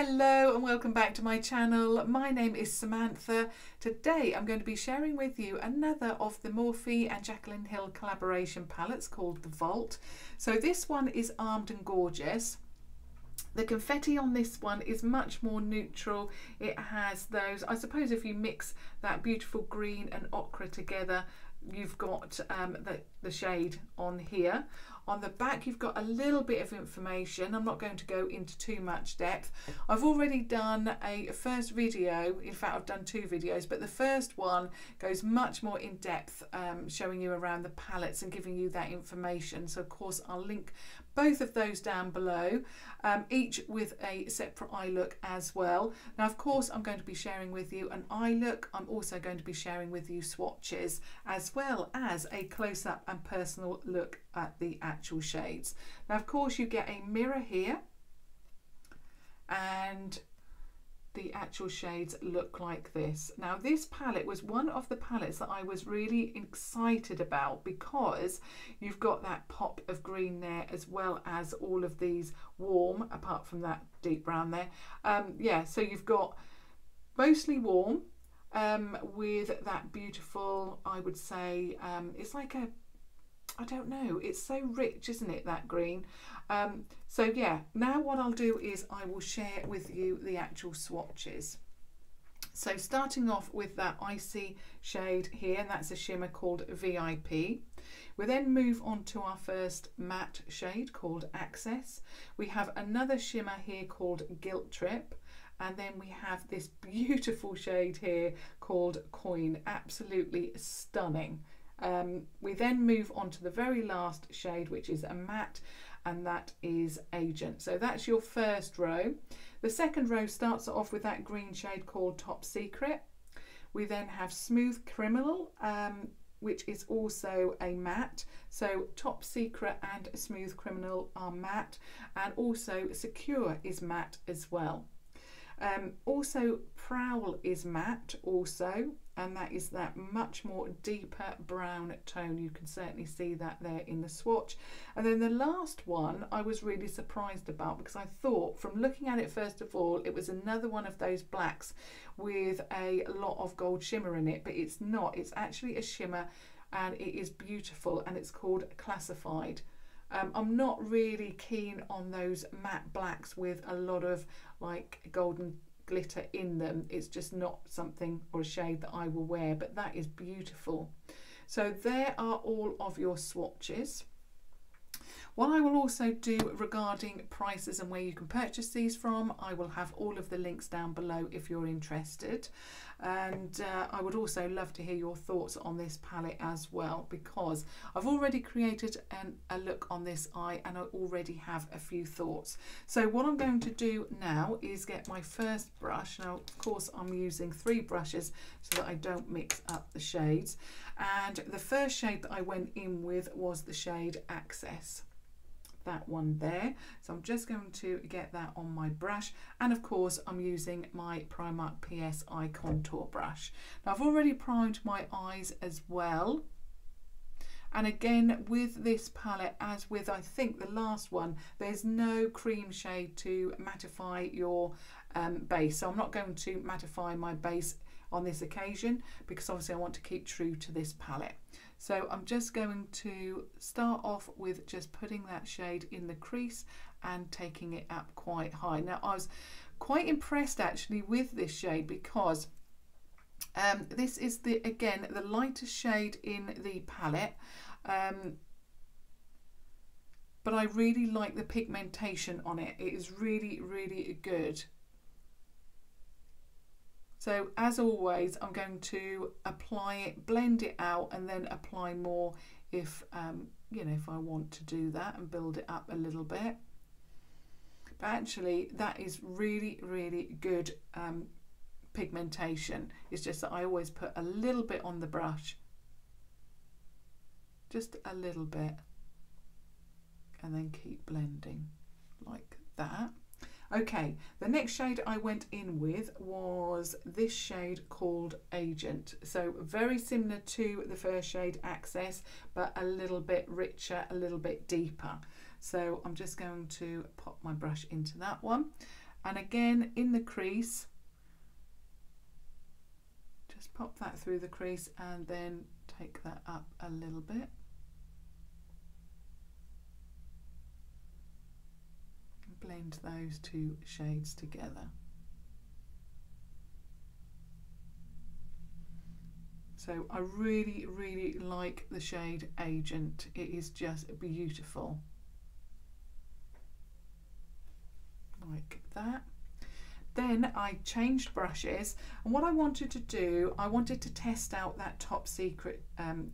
Hello and welcome back to my channel. My name is Samantha. Today I'm going to be sharing with you another of the Morphe and Jaclyn Hill collaboration palettes called the Vault. So this one is Armed and Gorgeous. The confetti on this one is much more neutral. It has those, I suppose if you mix that beautiful green and ochre together, you've got the shade on here. On the back you've got a little bit of information. I'm not going to go into too much depth. I've already done a first video, in fact I've done two videos, but the first one goes much more in depth, showing you around the palettes and giving you that information. So of course I'll link both of those down below, each with a separate eye look as well. Now of course I'm going to be sharing with you an eye look. I'm also going to be sharing with you swatches as well as a close-up and personal look at the actual shades. Now of course you get a mirror here and the actual shades look like this. Now this palette was one of the palettes that I was really excited about because you've got that pop of green there as well as all of these warm, apart from that deep brown there. Yeah, so you've got mostly warm with that beautiful, I would say, it's like a, I don't know, it's so rich, isn't it, that green? So yeah, now what I'll do is I will share with you the actual swatches. So starting off with that icy shade here, and that's a shimmer called VIP. We then move on to our first matte shade called Access. We have another shimmer here called Guilt Trip. And then we have this beautiful shade here called Coin, absolutely stunning. We then move on to the very last shade, which is a matte, and that is Agent. So that's your first row. The second row starts off with that green shade called Top Secret. We then have Smooth Criminal, which is also a matte. So Top Secret and Smooth Criminal are matte, and also Secure is matte as well. Also Prowl is matte also, and that is that much more deeper brown tone. You can certainly see that there in the swatch. And then the last one I was really surprised about, because I thought from looking at it first of all it was another one of those blacks with a lot of gold shimmer in it, but it's not. It's actually a shimmer and it is beautiful, and it's called Classified. I'm not really keen on those matte blacks with a lot of like golden glitter in them. It's just not something or a shade that I will wear, but that is beautiful. So there are all of your swatches. What I will also do regarding prices and where you can purchase these from, I will have all of the links down below if you're interested. And I would also love to hear your thoughts on this palette as well, because I've already created a look on this eye and I already have a few thoughts. So what I'm going to do now is get my first brush. Now of course I'm using 3 brushes so that I don't mix up the shades. And the first shade that I went in with was the shade Access. That one there. So I'm just going to get that on my brush, and of course I'm using my Primark PS Eye Contour brush. Now I've already primed my eyes as well, and again with this palette, as with I think the last one, there's no cream shade to mattify your base, so I'm not going to mattify my base on this occasion because obviously I want to keep true to this palette. So I'm just going to start off with just putting that shade in the crease and taking it up quite high. Now I was quite impressed actually with this shade because this is again the lightest shade in the palette, but I really like the pigmentation on it. It is really, really good. So as always, I'm going to apply it, blend it out, and then apply more if you know, if I want to do that and build it up a little bit. But actually, that is really, really good pigmentation. It's just that I always put a little bit on the brush, just a little bit, and then keep blending like that. Okay, the next shade I went in with was this shade called Agent. So very similar to the first shade Access, but a little bit richer, a little bit deeper. So I'm just going to pop my brush into that one. And again, in the crease, just pop that through the crease and then take that up a little bit. Blend those two shades together. So I really, really like the shade Agent. It is just beautiful. Like that. Then I changed brushes, and what I wanted to do, I wanted to test out that Top Secret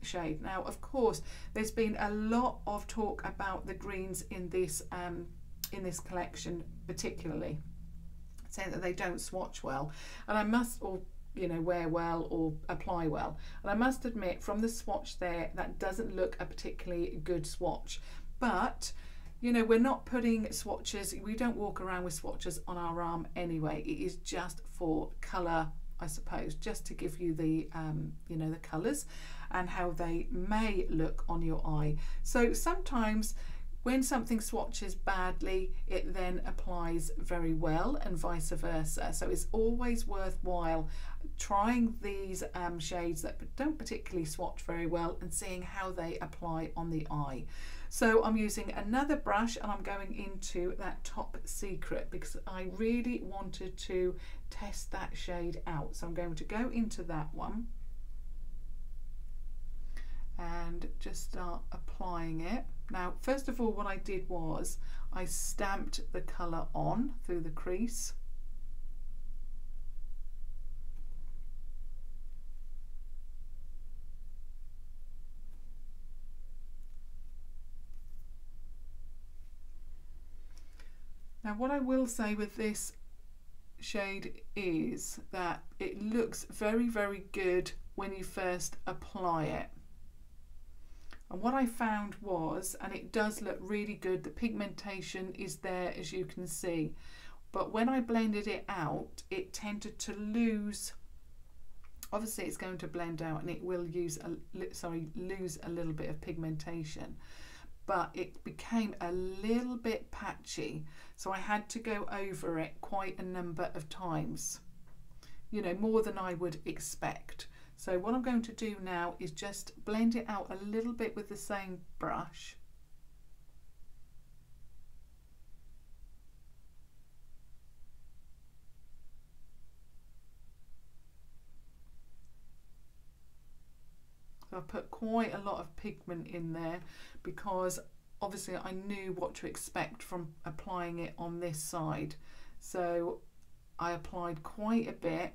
shade. Now, of course, there's been a lot of talk about the greens in this collection, particularly saying that they don't swatch well, and I must, or you know, wear well or apply well. And I must admit, from the swatch there, that doesn't look a particularly good swatch. But you know, we're not putting swatches, we don't walk around with swatches on our arm anyway. It is just for colour, I suppose, just to give you the you know, the colours and how they may look on your eye. So sometimes when something swatches badly, it then applies very well, and vice versa. So it's always worthwhile trying these shades that don't particularly swatch very well and seeing how they apply on the eye. So I'm using another brush and I'm going into that Top Secret because I really wanted to test that shade out. So I'm going to go into that one and just start applying it. Now, first of all, what I did was I stamped the colour on through the crease. Now, what I will say with this shade is that it looks very, very good when you first apply it. And what I found was, and it does look really good, the pigmentation is there, as you can see, but when I blended it out, it tended to lose. Obviously it's going to blend out and it will lose a little bit of pigmentation, but it became a little bit patchy, so I had to go over it quite a number of times, you know, more than I would expect. So what I'm going to do now is just blend it out a little bit with the same brush. So I put quite a lot of pigment in there because obviously I knew what to expect from applying it on this side. So I applied quite a bit,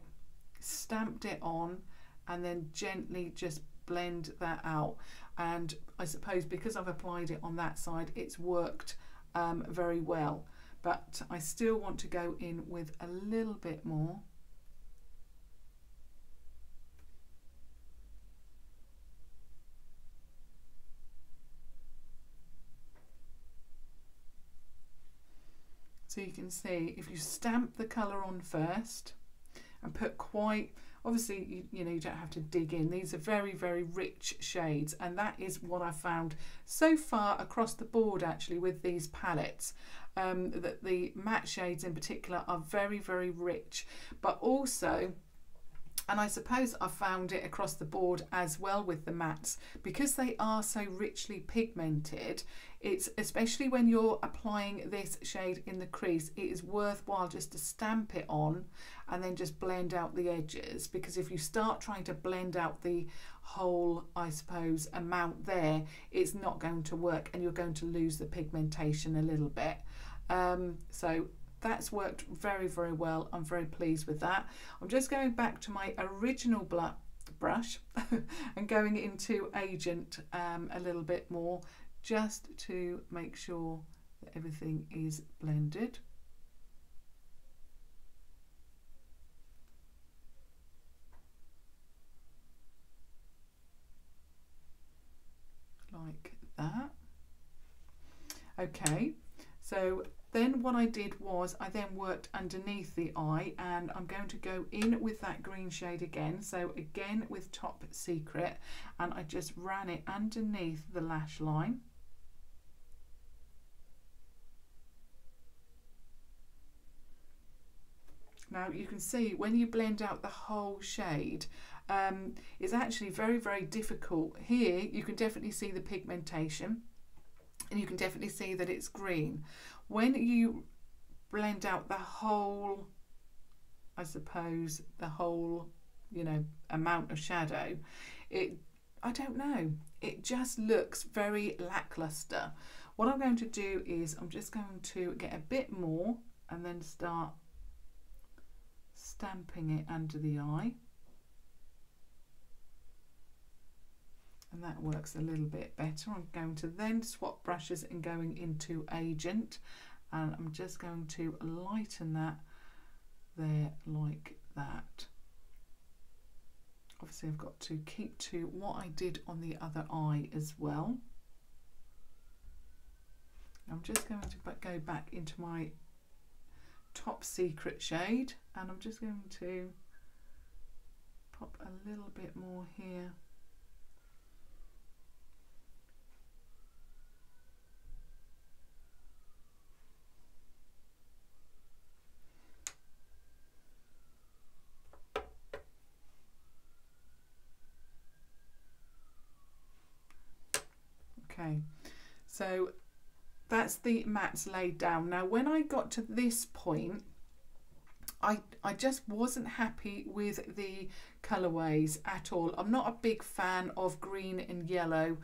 stamped it on, and then gently just blend that out. And I suppose because I've applied it on that side, it's worked very well. But I still want to go in with a little bit more. So you can see, if you stamp the colour on first and put quite, obviously, you know, you don't have to dig in. These are very, very rich shades, and that is what I found so far across the board actually with these palettes, that the matte shades in particular are very, very rich, but also, and I suppose I found it across the board as well with the mattes, because they are so richly pigmented, it's, especially when you're applying this shade in the crease, it is worthwhile just to stamp it on and then just blend out the edges, because if you start trying to blend out the whole, I suppose, amount there, it's not going to work and you're going to lose the pigmentation a little bit. So that's worked very, very well. I'm very pleased with that. I'm just going back to my original brush and going into Agent a little bit more, just to make sure that everything is blended. Like that. Okay, so then what I did was I then worked underneath the eye, and I'm going to go in with that green shade again. So again with Top Secret, and I just ran it underneath the lash line. Now you can see when you blend out the whole shade, it's actually very, very difficult. Here you can definitely see the pigmentation and you can definitely see that it's green. When you blend out the whole, I suppose, the whole, you know, amount of shadow, I don't know, it just looks very lackluster. What I'm going to do is I'm just going to get a bit more and then start stamping it under the eye, and that works a little bit better. I'm going to then swap brushes and going into Agent, and I'm just going to lighten that there like that. Obviously I've got to keep to what I did on the other eye as well. I'm just going to go back into my Top Secret shade, and I'm just going to pop a little bit more here. Okay, so that's the mattes laid down. Now when I got to this point, I just wasn't happy with the colourways at all. I'm not a big fan of green and yellow,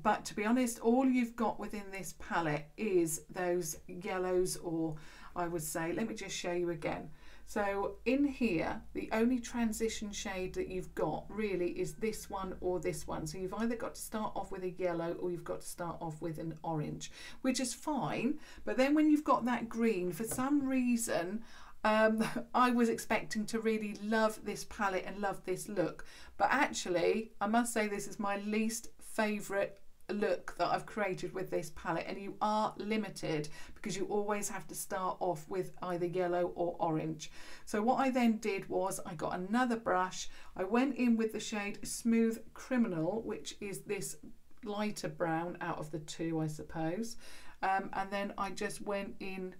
but to be honest, all you've got within this palette is those yellows, or I would say, let me just show you again. So in here, the only transition shade that you've got really is this one or this one. So you've either got to start off with a yellow or you've got to start off with an orange, which is fine. But then when you've got that green, for some reason, I was expecting to really love this palette and love this look. But actually, I must say this is my least favourite look that I've created with this palette, and you are limited because you always have to start off with either yellow or orange. So what I then did was I got another brush, I went in with the shade Smooth Criminal, which is this lighter brown out of the two, I suppose, and then I just went in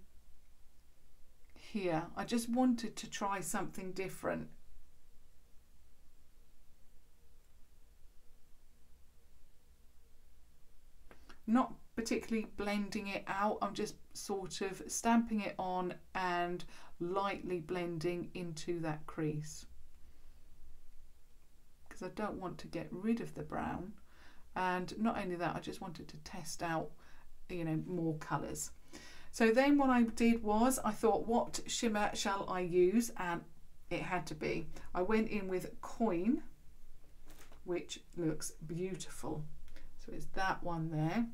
here. I just wanted to try something different. Not particularly blending it out, I'm just sort of stamping it on and lightly blending into that crease, because I don't want to get rid of the brown, and not only that, I just wanted to test out, you know, more colours. So then what I did was I thought, what shimmer shall I use? And it had to be, I went in with Coin, which looks beautiful. So it's that one there.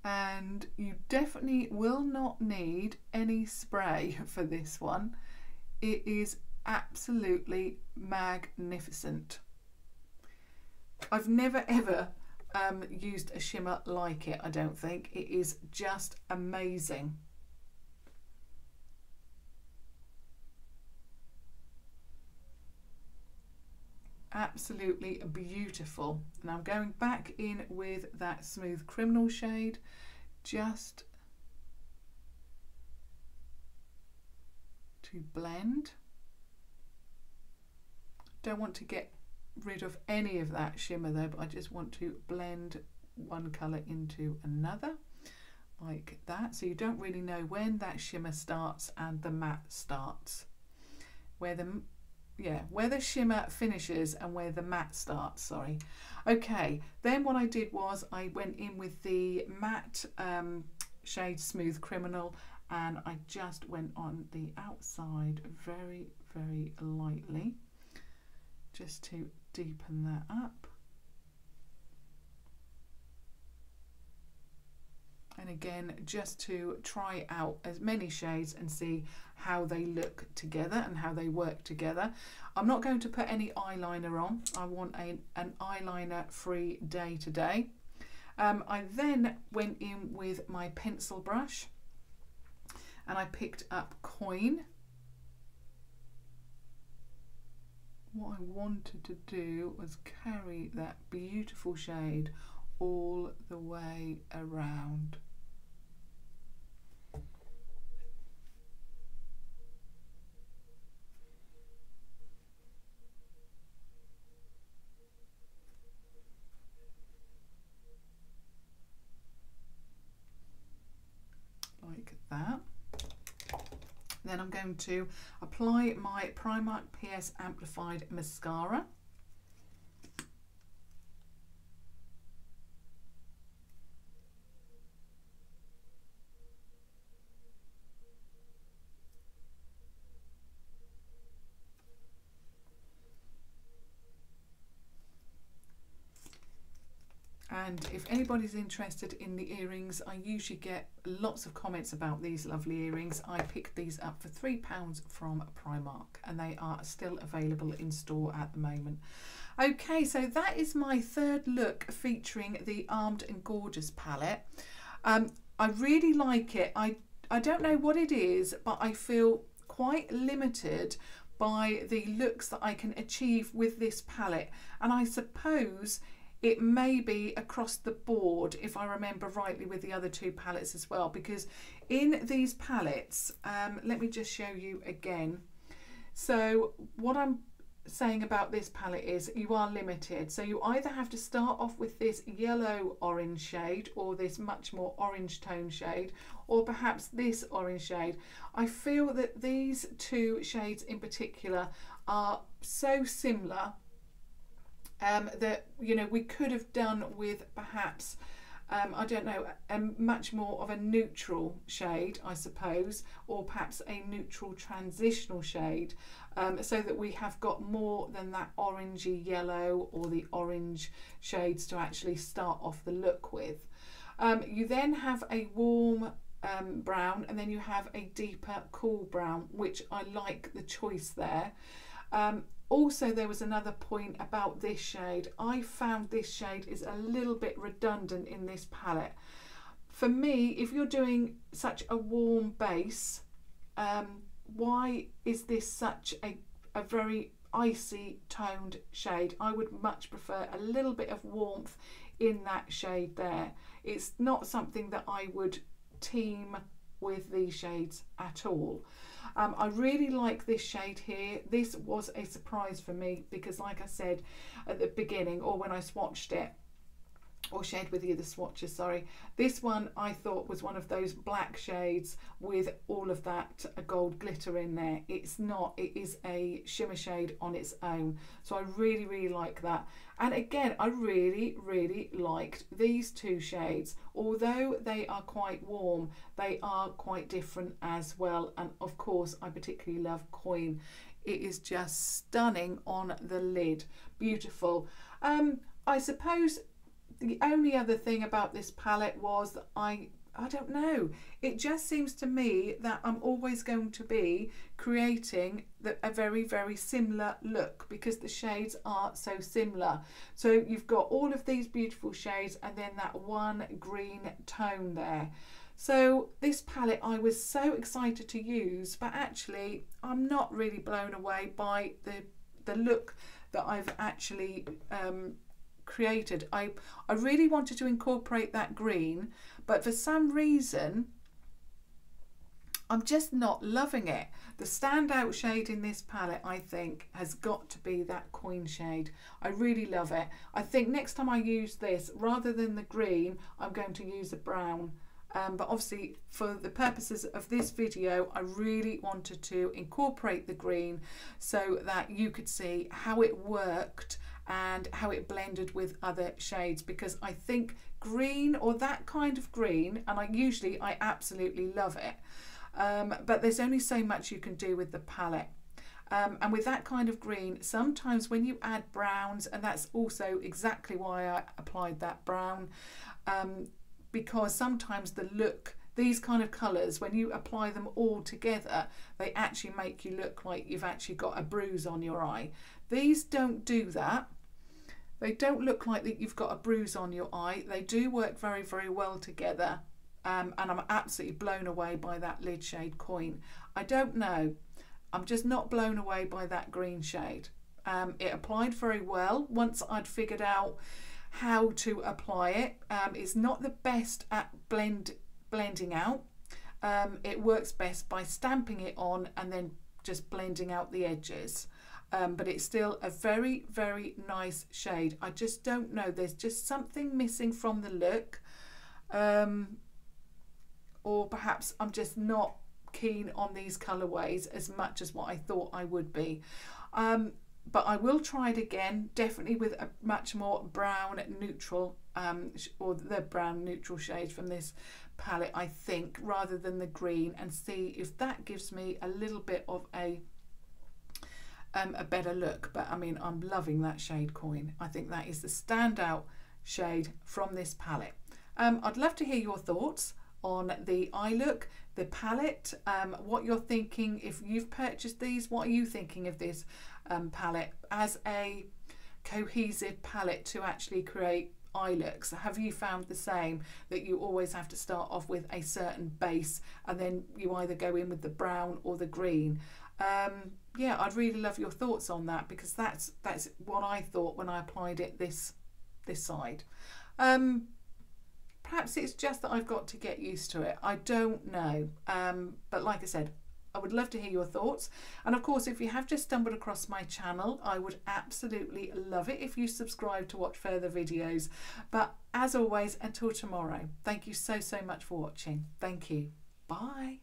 And you definitely will not need any spray for this one. It is absolutely magnificent. I've never ever used a shimmer like it, I don't think. It is just amazing. Absolutely beautiful. And I'm going back in with that Smooth Criminal shade, just to blend. Don't want to get rid of any of that shimmer though, but I just want to blend one colour into another like that, so you don't really know when that shimmer starts and the matte starts, where the shimmer finishes and where the matte starts, sorry. Okay, then what I did was I went in with the matte shade Smooth Criminal, and I just went on the outside very, very lightly, just to deepen that up. And again, just to try out as many shades and see how they look together and how they work together. I'm not going to put any eyeliner on. I want an eyeliner free day today. I then went in with my pencil brush and I picked up Coin. What I wanted to do was carry that beautiful shade all the way around. Then I'm going to apply my Primark PS Amplif-eyed mascara. And if anybody's interested in the earrings, I usually get lots of comments about these lovely earrings. I picked these up for £3 from Primark, and they are still available in store at the moment. Okay, so that is my third look featuring the Armed and Gorgeous palette. I really like it. I don't know what it is, but I feel quite limited by the looks that I can achieve with this palette. And I suppose it may be across the board, if I remember rightly, with the other two palettes as well, because in these palettes, let me just show you again. So what I'm saying about this palette is you are limited. So you either have to start off with this yellow orange shade, or this much more orange tone shade, or perhaps this orange shade. I feel that these two shades in particular are so similar that, you know, we could have done with perhaps I don't know, much more of a neutral shade, I suppose, or perhaps a neutral transitional shade, so that we have got more than that orangey yellow or the orange shades to actually start off the look with. You then have a warm brown, and then you have a deeper cool brown, which I like the choice there. Also, there was another point about this shade. I found this shade is a little bit redundant in this palette. For me, if you're doing such a warm base, why is this such a very icy toned shade? I would much prefer a little bit of warmth in that shade there. It's not something that I would team with these shades at all. I really like this shade here. This was a surprise for me because, like I said at the beginning, or when I swatched it, or shared with you the swatches, sorry, this one I thought was one of those black shades with all of that gold glitter in there. It's not, it is a shimmer shade on its own. So I really, really like that. And again, I really, really liked these two shades. Although they are quite warm, they are quite different as well. And of course, I particularly love Coin. It is just stunning on the lid. Beautiful. I suppose the only other thing about this palette was that I don't know, it just seems to me that I'm always going to be creating a very, very similar look because the shades are so similar. So you've got all of these beautiful shades and then that one green tone there. So this palette I was so excited to use, but actually I'm not really blown away by the look that I've actually created. I really wanted to incorporate that green, but for some reason I'm just not loving it. The standout shade in this palette, I think, has got to be that Coin shade. I really love it. I think next time I use this, rather than the green, I'm going to use a brown. But obviously for the purposes of this video, I really wanted to incorporate the green so that you could see how it worked and how it blended with other shades, because I think green, or that kind of green, and I absolutely love it, but there's only so much you can do with the palette. And with that kind of green, sometimes when you add browns, and that's also exactly why I applied that brown, because sometimes the look, these kind of colours, when you apply them all together, they actually make you look like you've actually got a bruise on your eye. These don't do that. They don't look like that you've got a bruise on your eye. They do work very, very well together. And I'm absolutely blown away by that lid shade Coin. I don't know. I'm just not blown away by that green shade. It applied very well once I'd figured out how to apply it. It's not the best at blending out. It works best by stamping it on and then just blending out the edges. But it's still a very, very nice shade. I just don't know, there's just something missing from the look, or perhaps I'm just not keen on these colourways as much as what I thought I would be. But I will try it again, definitely with a much more brown neutral, or the brown neutral shade from this palette, I think, rather than the green, and see if that gives me a little bit of a better look. But I mean, I'm loving that shade Coin. I think that is the standout shade from this palette. I'd love to hear your thoughts on the eye look, the palette, what you're thinking. If you've purchased these, what are you thinking of this palette as a cohesive palette to actually create eye looks? Have you found the same, that you always have to start off with a certain base and then you either go in with the brown or the green? Yeah, I'd really love your thoughts on that, because that's what I thought when I applied it this side. Perhaps it's just that I've got to get used to it. I don't know. But like I said, I would love to hear your thoughts. And of course, if you have just stumbled across my channel, I would absolutely love it if you subscribe to watch further videos. But as always, until tomorrow, thank you so much for watching. Thank you. Bye.